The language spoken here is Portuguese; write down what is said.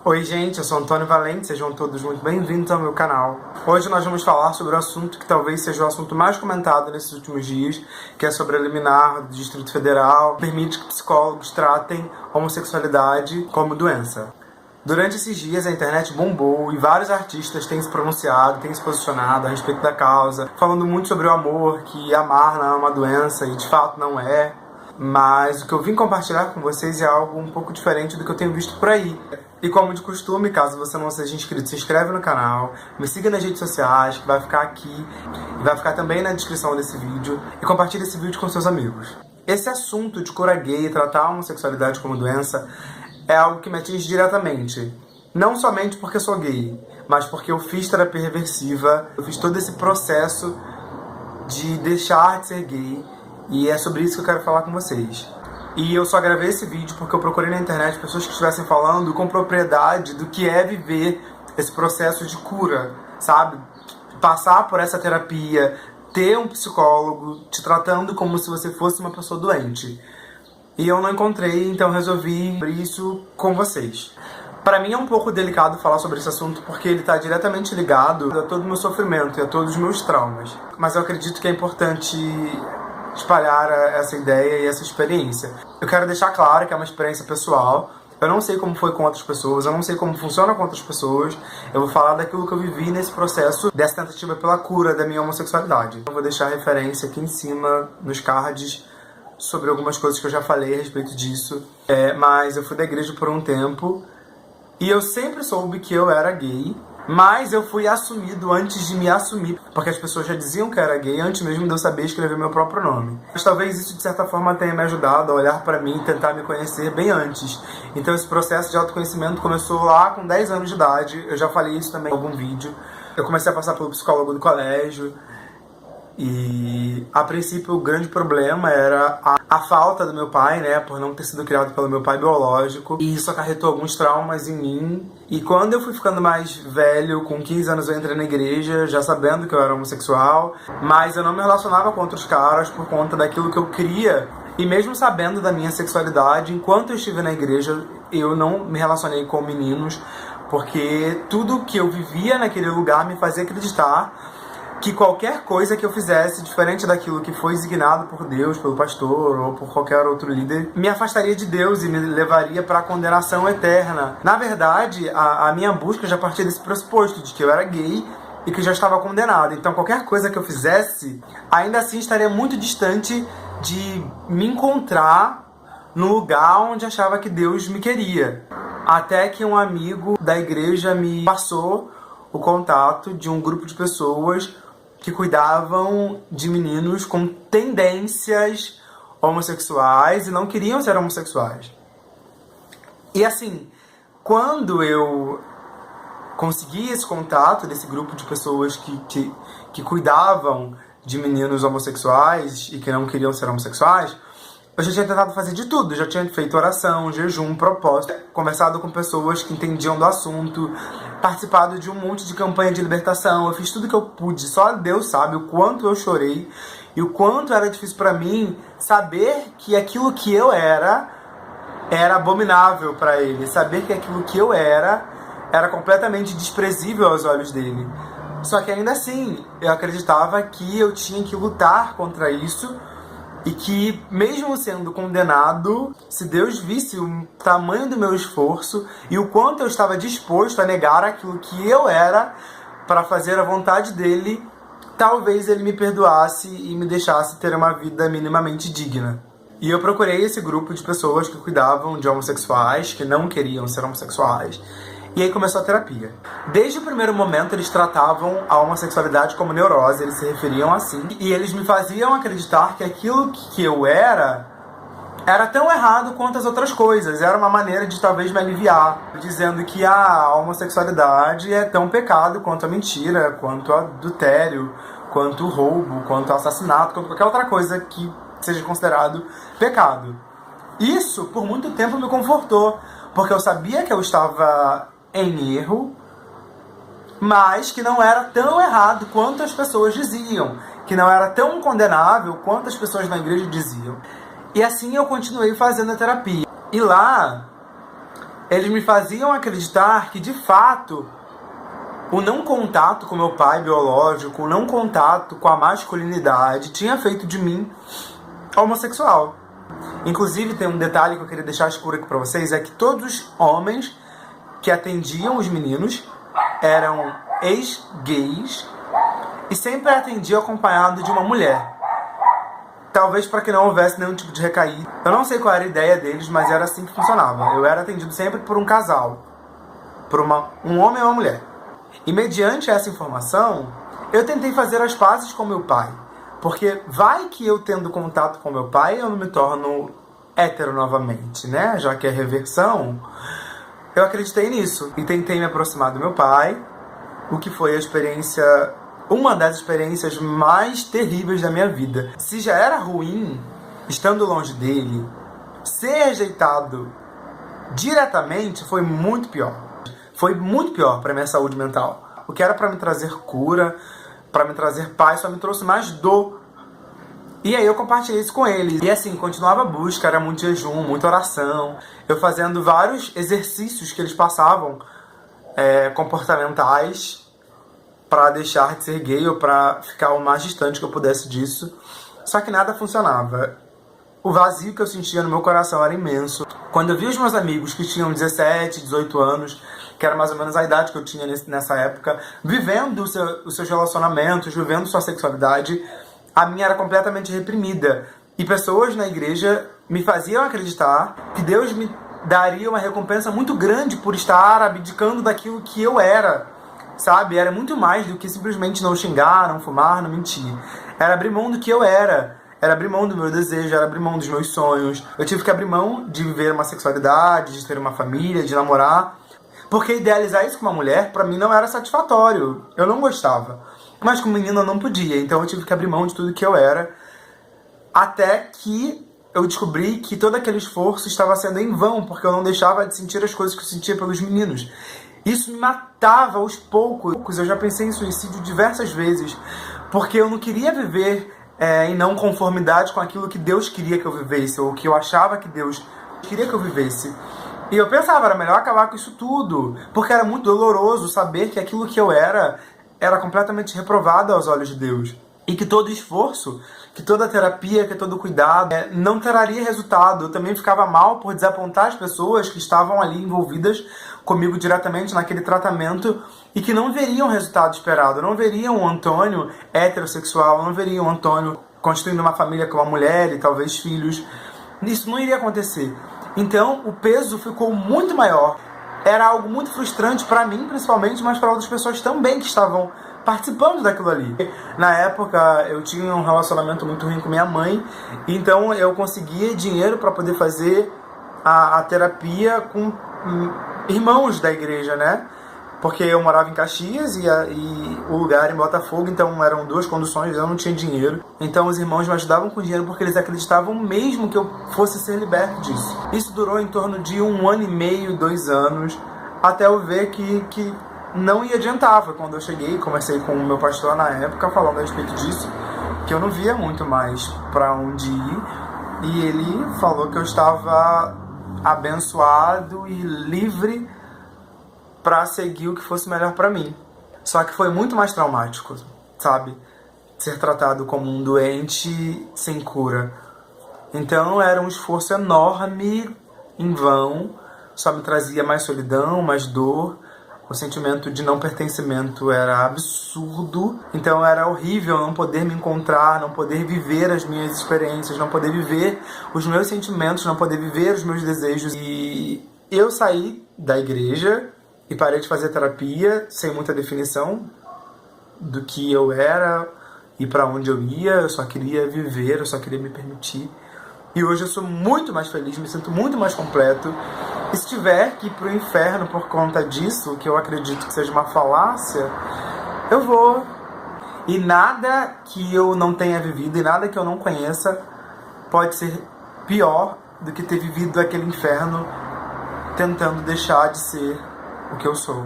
Oi gente, eu sou Antônio Valente, sejam todos muito bem-vindos ao meu canal. Hoje nós vamos falar sobre o assunto que talvez seja o assunto mais comentado nesses últimos dias, que é sobre a liminar do Distrito Federal, que permite que psicólogos tratem homossexualidade como doença. Durante esses dias a internet bombou e vários artistas têm se pronunciado, têm se posicionado a respeito da causa, falando muito sobre o amor, que amar não é uma doença e de fato não é. Mas o que eu vim compartilhar com vocês é algo um pouco diferente do que eu tenho visto por aí. E como de costume, caso você não seja inscrito, se inscreve no canal, me siga nas redes sociais, que vai ficar aqui, e vai ficar também na descrição desse vídeo, e compartilhe esse vídeo com seus amigos. Esse assunto de cura gay e tratar a homossexualidade como doença é algo que me atinge diretamente. Não somente porque sou gay, mas porque eu fiz terapia reversiva, eu fiz todo esse processo de deixar de ser gay, e é sobre isso que eu quero falar com vocês. E eu só gravei esse vídeo porque eu procurei na internet pessoas que estivessem falando com propriedade do que é viver esse processo de cura, sabe? Passar por essa terapia, ter um psicólogo te tratando como se você fosse uma pessoa doente. E eu não encontrei, então resolvi abrir isso com vocês. Para mim é um pouco delicado falar sobre esse assunto porque ele está diretamente ligado a todo o meu sofrimento e a todos os meus traumas. Mas eu acredito que é importante espalhar essa ideia e essa experiência. Eu quero deixar claro que é uma experiência pessoal. Eu não sei como foi com outras pessoas, eu não sei como funciona com outras pessoas. Eu vou falar daquilo que eu vivi nesse processo dessa tentativa pela cura da minha homossexualidade. Eu vou deixar a referência aqui em cima, nos cards, sobre algumas coisas que eu já falei a respeito disso. Mas eu fui da igreja por um tempo e eu sempre soube que eu era gay, mas eu fui assumido antes de me assumir, porque as pessoas já diziam que eu era gay antes mesmo de eu saber escrever meu próprio nome. Mas talvez isso de certa forma tenha me ajudado a olhar pra mim e tentar me conhecer bem antes. Então esse processo de autoconhecimento começou lá com 10 anos de idade, eu já falei isso também em algum vídeo. Eu comecei a passar pelo psicólogo do colégio e a princípio o grande problema era a falta do meu pai, né, por não ter sido criado pelo meu pai biológico, e isso acarretou alguns traumas em mim. E quando eu fui ficando mais velho, com 15 anos eu entrei na igreja, já sabendo que eu era homossexual, mas eu não me relacionava com outros caras por conta daquilo que eu queria. E mesmo sabendo da minha sexualidade, enquanto eu estive na igreja, eu não me relacionei com meninos, porque tudo que eu vivia naquele lugar me fazia acreditar que qualquer coisa que eu fizesse diferente daquilo que foi designado por Deus, pelo pastor ou por qualquer outro líder, me afastaria de Deus e me levaria para a condenação eterna. Na verdade, a minha busca já partia desse pressuposto de que eu era gay e que eu já estava condenado. Então qualquer coisa que eu fizesse, ainda assim estaria muito distante de me encontrar no lugar onde achava que Deus me queria. Até que um amigo da igreja me passou o contato de um grupo de pessoas que cuidavam de meninos com tendências homossexuais e não queriam ser homossexuais. E assim, quando eu consegui esse contato desse grupo de pessoas que cuidavam de meninos homossexuais e que não queriam ser homossexuais, eu já tinha tentado fazer de tudo, já tinha feito oração, jejum, propósito, conversado com pessoas que entendiam do assunto, participado de um monte de campanha de libertação, eu fiz tudo que eu pude, só Deus sabe o quanto eu chorei e o quanto era difícil pra mim saber que aquilo que eu era abominável pra ele, saber que aquilo que eu era completamente desprezível aos olhos dele. Só que ainda assim, eu acreditava que eu tinha que lutar contra isso e que, mesmo sendo condenado, se Deus visse o tamanho do meu esforço e o quanto eu estava disposto a negar aquilo que eu era para fazer a vontade dele, talvez ele me perdoasse e me deixasse ter uma vida minimamente digna. E eu procurei esse grupo de pessoas que cuidavam de homossexuais, que não queriam ser homossexuais, e aí começou a terapia. Desde o primeiro momento eles tratavam a homossexualidade como neurose, eles se referiam assim, e eles me faziam acreditar que aquilo que eu era tão errado quanto as outras coisas. Era uma maneira de talvez me aliviar, dizendo que a homossexualidade é tão pecado quanto a mentira, quanto o adultério, quanto o roubo, quanto o assassinato, quanto qualquer outra coisa que seja considerado pecado. Isso, por muito tempo, me confortou, porque eu sabia que eu estava em erro, mas que não era tão errado quanto as pessoas diziam, que não era tão condenável quanto as pessoas na igreja diziam. E assim eu continuei fazendo a terapia. E lá Eles me faziam acreditar que, de fato, o não contato com meu pai biológico, o não contato com a masculinidade, tinha feito de mim homossexual. Inclusive, tem um detalhe que eu queria deixar escuro aqui pra vocês, é que todos os homens que atendiam os meninos eram ex-gays e sempre atendiam acompanhado de uma mulher. Talvez para que não houvesse nenhum tipo de recaída. Eu não sei qual era a ideia deles, mas era assim que funcionava. Eu era atendido sempre por um casal, por um homem e uma mulher. E mediante essa informação, eu tentei fazer as pazes com meu pai. Porque vai que eu tendo contato com meu pai, eu não me torno hétero novamente, né? Já que é reversão, eu acreditei nisso. E tentei me aproximar do meu pai, o que foi a experiência, uma das experiências mais terríveis da minha vida. Se já era ruim, estando longe dele, ser rejeitado diretamente foi muito pior. Foi muito pior para minha saúde mental. O que era para me trazer cura, para me trazer paz, só me trouxe mais dor. E aí eu compartilhei isso com ele. E assim, continuava a busca, era muito jejum, muita oração. Eu fazendo vários exercícios que eles passavam, comportamentais, para deixar de ser gay ou para ficar o mais distante que eu pudesse disso. Só que nada funcionava. O vazio que eu sentia no meu coração era imenso. Quando eu vi os meus amigos que tinham 17, 18 anos, que era mais ou menos a idade que eu tinha nessa época, vivendo os seus relacionamentos, vivendo sua sexualidade, a minha era completamente reprimida. E pessoas na igreja me faziam acreditar que Deus me daria uma recompensa muito grande por estar abdicando daquilo que eu era, sabe? Era muito mais do que simplesmente não xingar, não fumar, não mentir. Era abrir mão do que eu era. Era abrir mão do meu desejo, era abrir mão dos meus sonhos. Eu tive que abrir mão de viver uma sexualidade, de ter uma família, de namorar. Porque idealizar isso com uma mulher, pra mim, não era satisfatório. Eu não gostava. Mas com menina eu não podia. Então eu tive que abrir mão de tudo que eu era. Até que eu descobri que todo aquele esforço estava sendo em vão. Porque eu não deixava de sentir as coisas que eu sentia pelos meninos. Isso me matava aos poucos. Eu já pensei em suicídio diversas vezes. Porque eu não queria viver em não conformidade com aquilo que Deus queria que eu vivesse. Ou que eu achava que Deus queria que eu vivesse. E eu pensava, era melhor acabar com isso tudo, porque era muito doloroso saber que aquilo que eu era completamente reprovado aos olhos de Deus. E que todo esforço, que toda terapia, que todo cuidado não traria resultado. Eu também ficava mal por desapontar as pessoas que estavam ali envolvidas comigo diretamente naquele tratamento e que não veriam o resultado esperado. Não veriam o Antônio heterossexual, não veriam o Antônio constituindo uma família com uma mulher e talvez filhos. Isso não iria acontecer. Então, o peso ficou muito maior. Era algo muito frustrante para mim, principalmente, mas para outras pessoas também que estavam participando daquilo ali. Na época, eu tinha um relacionamento muito ruim com minha mãe, então eu conseguia dinheiro para poder fazer a terapia com irmãos da igreja, né? Porque eu morava em Caxias e o lugar em Botafogo, então eram duas conduções, eu não tinha dinheiro. Então os irmãos me ajudavam com dinheiro porque eles acreditavam mesmo que eu fosse ser liberto disso. Isso durou em torno de 1 ano e meio, 2 anos, até eu ver que não ia adiantar. Foi quando eu cheguei e conversei com o meu pastor na época, falando a respeito disso, que eu não via muito mais para onde ir. E ele falou que eu estava abençoado e livre para seguir o que fosse melhor para mim. Só que foi muito mais traumático, sabe? Ser tratado como um doente sem cura. Então era um esforço enorme, em vão, só me trazia mais solidão, mais dor. O sentimento de não pertencimento era absurdo. Então era horrível não poder me encontrar, não poder viver as minhas experiências, não poder viver os meus sentimentos, não poder viver os meus desejos. E eu saí da igreja e parei de fazer terapia sem muita definição do que eu era e para onde eu ia. Eu só queria viver, eu só queria me permitir. E hoje eu sou muito mais feliz, me sinto muito mais completo. E se tiver que ir pro inferno por conta disso, que eu acredito que seja uma falácia, eu vou. E nada que eu não tenha vivido e nada que eu não conheça pode ser pior do que ter vivido aquele inferno tentando deixar de ser o que eu sou.